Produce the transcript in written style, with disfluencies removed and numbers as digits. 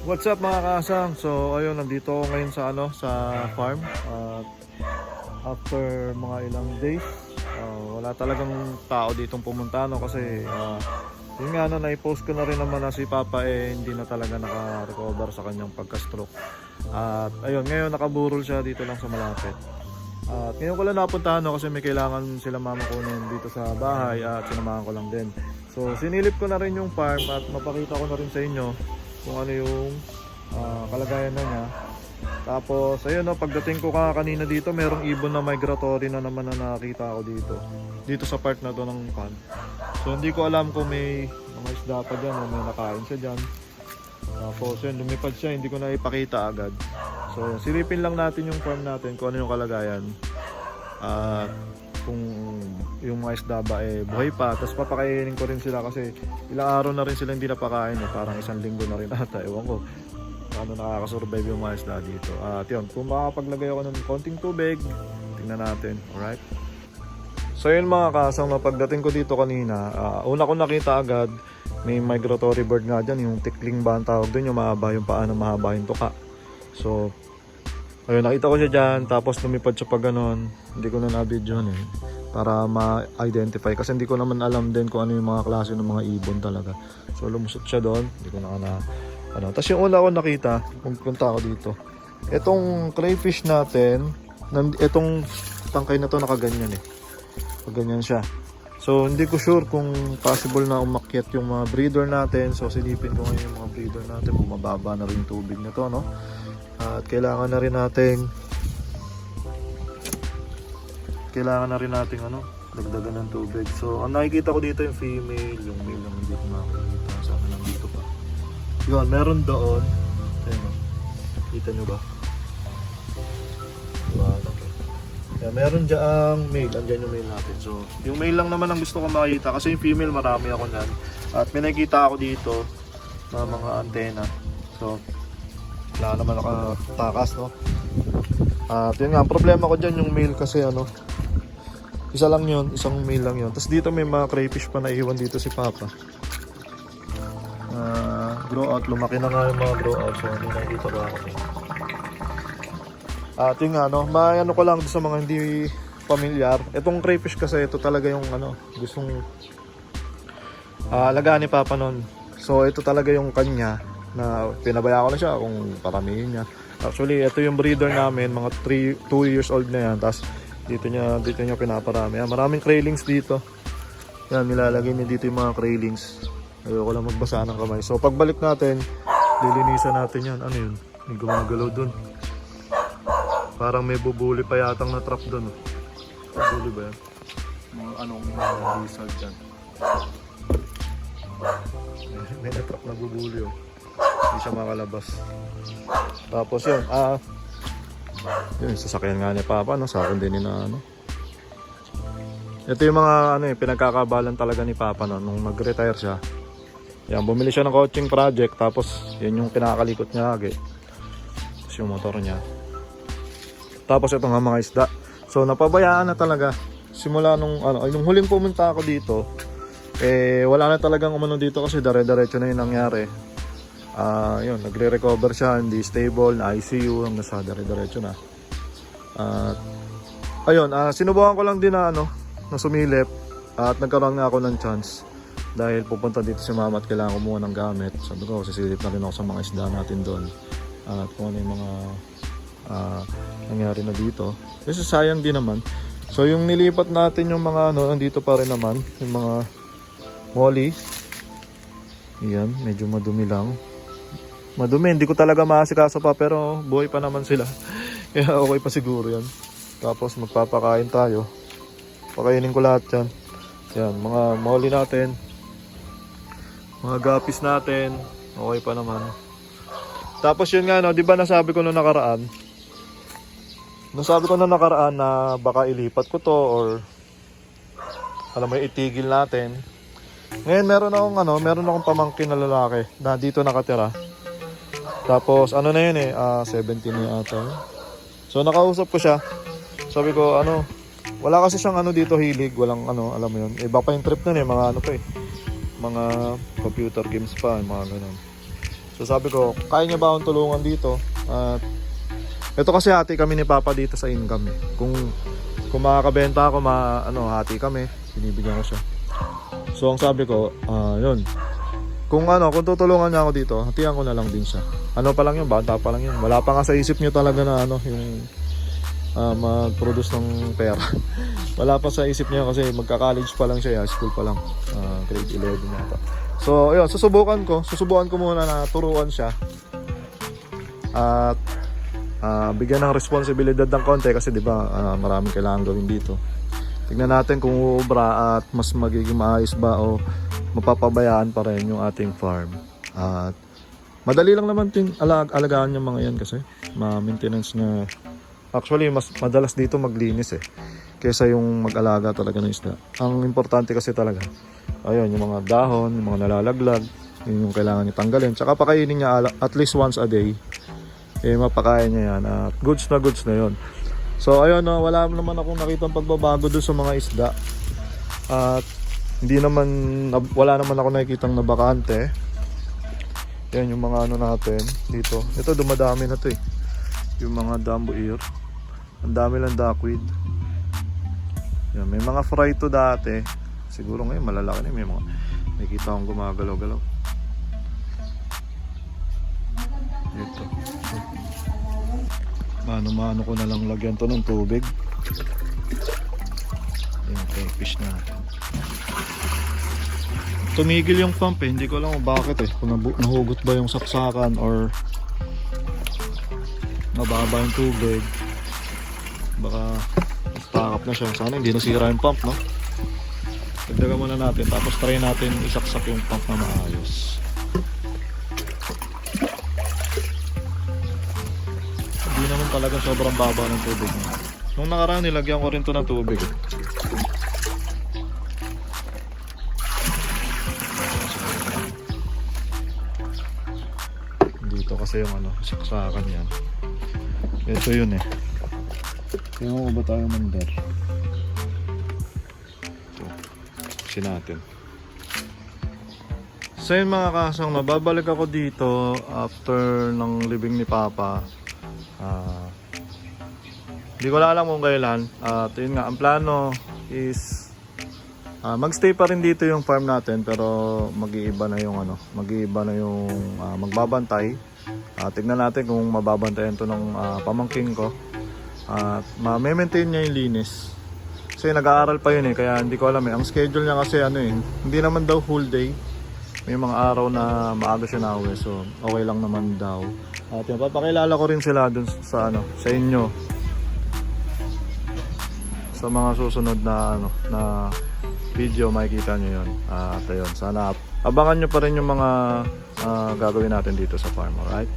What's up mga kasang? So ayun, nandito ako ngayon sa sa farm. After mga ilang days, wala talagang tao ditong pumunta kasi yun nga nai-post ko na rin naman na si Papa hindi na talaga naka-recover sa kanyang pagka-stroke. At ayun, ngayon nakaburol siya dito lang sa malapit. At ngayon ko lang napuntahan kasi may kailangan sila mama kunin dito sa bahay at sinamahan ko lang din. So sinilip ko na rin yung farm at mapakita ko na rin sa inyo kung ano yung kalagayan na niya. Tapos ayun pagdating ko kanina dito, merong ibon na migratory na naman na nakita ko dito sa part na to ng pond. So hindi ko alam kung may mga isda pa dyan o may nakain siya dyan. Tapos yun, lumipad siya, hindi ko na ipakita agad. So silipin lang natin yung farm natin kung ano yung kalagayan at kung yung mga isda ba buhay pa. Tapos papakainin ko rin sila kasi ilang araw na rin sila hindi napakain parang isang linggo na rin ata, ewan ko ano nakakasurvive yung mga isda dito. At yun, kung makapaglagay ako ng konting tubig, tingnan natin. Alright, so yun mga kasang, pagdating ko dito kanina, una ko nakita agad may migratory bird nga dyan, yung tikling ba ang tawag dun, yung mahaba yung paa na mahaba yung tuka. So ayun, nakita ko siya dyan, tapos lumipad siya pa ganon. Hindi ko na na-video para ma-identify kasi hindi ko naman alam din kung ano yung mga klase ng mga ibon talaga. So lumusot siya doon, hindi ko na Tapos yung una ko nakita, punta ako dito, itong crayfish natin, itong tangkay na to nakaganyan ganyan siya. So hindi ko sure kung possible na umakyat yung mga breeder natin. So silipin ko ngayon yung mga breeder natin kung mababa na rin yung tubig na to, no? At kailangan na rin nating dagdagan ng tubig. So ang nakikita ko dito yung female, yung male lang hindi ko makikita. Sana lang dito pa. Yun, meron doon. Ayun, kita nyo ba? Yeah, meron dyang male, andyan yung male natin. So yung male lang naman ang gusto ko makita kasi yung female marami ako nan. At may nakikita ako dito na mga antena. So wala naman nakatakas, no? At yun nga, ang problema ko dyan yung male kasi isa lang yun, isang male lang yun. Tapos dito may mga crayfish pa na iwan dito si Papa. Grow out, lumaki na nga yung mga grow out. So hindi nakikita ba ako at yun nga, ko lang sa mga hindi familiar, itong crayfish kasi ito talaga yung gustong alagaan ni Papa nun. So ito talaga yung kanya na pinabaya ko na siya kung paramihin niya. Actually ito yung breeder namin, mga 2 years old na yan. Tapos dito niya pinaparami. Maraming craylings dito. Yan, nilalagay niya dito yung mga craylings. Ayoko lang magbasa ng kamay. So pagbalik natin, lilinisan natin yan. Ano yun? May gumagalaw dun. Parang may bubuli pa yatang na trap dun. Bubuli ba yan? Anong lizard dyan? May na-trap na bubuli hindi siya makalabas. Tapos yun, yun, sasakyan nga ni Papa, sa akin din ito yung mga pinagkakabalan talaga ni Papa nung nag-retire siya. Yan, bumili siya ng coaching project, tapos yun yung pinakalikot niya tapos yung motor niya. Tapos ito nga mga isda. So napabayaan na talaga simula nung yung huling pumunta ako dito, wala na talagang dito kasi dire-diretso na yung nangyari. Yun, nagre-recover siya, hindi stable, na ICU, hanggang sa dire-diretso na. Ayun, sinubukan ko lang din na sumilip at nagkaroon nga ako ng chance dahil pupunta dito si Mama at kailangan kumuha ng gamit. Sabi ko, sisilip na rin ako sa mga isda natin doon at kung ano yung mga nangyari na dito kasi sayang din naman. So yung nilipat natin yung mga nandito pa rin naman yung mga molly. Yan, medyo madumi lang. Madumi, hindi ko talaga maasikaso pa pero buhay pa naman sila. Kaya okay pa siguro yan. Tapos magpapakain tayo. Pakainin ko lahat yan. Yan, mga molly natin, mga guppies natin, okay pa naman. Tapos yun nga di ba nasabi ko nung nakaraan na baka ilipat ko to or itigil natin. Ngayon meron akong pamangkin na lalaki na dito nakatira. Tapos na yun 17 na yata. So nakausap ko siya. Sabi ko wala kasi siyang dito hilig, walang alam mo yun. Iba pa yung trip nun mga mga computer games pa, mga ganun. So sabi ko, kaya niya ba akong tulungan dito? At ito kasi hati kami ni Papa dito sa income eh. Kung makakabenta ako, hati kami, binibigyan ko siya. So ang sabi ko, yun. Kung tutulungan niya ako dito, hatihan ko na lang din siya. Ano pa lang yun, bata pa lang yun. Wala pa nga sa isip niyo talaga na yung mag-produce ng pera. Wala pa sa isip niya kasi magka-college pa lang siya, high school pa lang. Grade 11 yata. So, ayun, susubukan ko muna na turuan siya. At bigyan ng responsibilidad ng konti kasi 'di ba, maraming kailangan gawin dito. Tingnan natin kung uubra at mas magiging maayos ba o mapapabayaan pa rin yung ating farm. At madali lang naman tin alagaan yung mga yan kasi ma-maintenance na. Actually, mas madalas dito maglinis kaysa yung mag-alaga talaga ng isda. Ang importante kasi talaga, ayun, yung mga dahon, yung mga nalalaglag, yun yung kailangan niya tanggalin. Tsaka pakainin niya at least once a day. Mapakain niya yan. At goods na yun. So, ayun, wala naman akong nakitang pagbabago doon sa mga isda. At wala naman ako nakikitang nabakante. Yan yung mga natin dito. Ito, dumadami na to yung mga Dumbo ear. Ang dami lang duckweed. Yan, may mga fry to dati. Siguro ngayon malalaki na. May mga nakikita akong gumagalaw-galaw. Ito. Mano ko na lang lagyan to ng tubig. Yung crayfish natin. Tumigil yung pump hindi ko alam kung bakit kung nahugot ba yung saksakan or mababa yung tubig. Baka stock up na siya. Sana hindi nasira yung pump, no? Dagdagan muna natin tapos try natin isaksak yung pump na maayos. Hindi naman talaga sobrang baba ng tubig niya. Nung nakaraan nilagyan ko rin to ng tubig Dito kasi yung saksakan yan. Ito yun Tingnan mo ba tayo mandar? Ito. Kasi natin. So yun mga kasang, babalik ako dito after ng libing ni Papa. Hindi ko alam kung kailan. At yun nga, ang plano is magstay pa rin dito yung farm natin pero mag-iiba na yung magbabantay. Tignan natin kung mababantayan to ng pamangking ko. At ma-maintain niya yung linis. Kasi nag-aaral pa yun kaya hindi ko alam Ang schedule niya kasi hindi naman daw full day. May mga araw na maaga siya nauwi. So okay lang naman daw. At yun, papakilala ko rin sila dun sa inyo. Sa mga susunod na video makikita nyo yun. At ayun, sana abangan nyo pa rin yung mga gagawin natin dito sa farm, alright?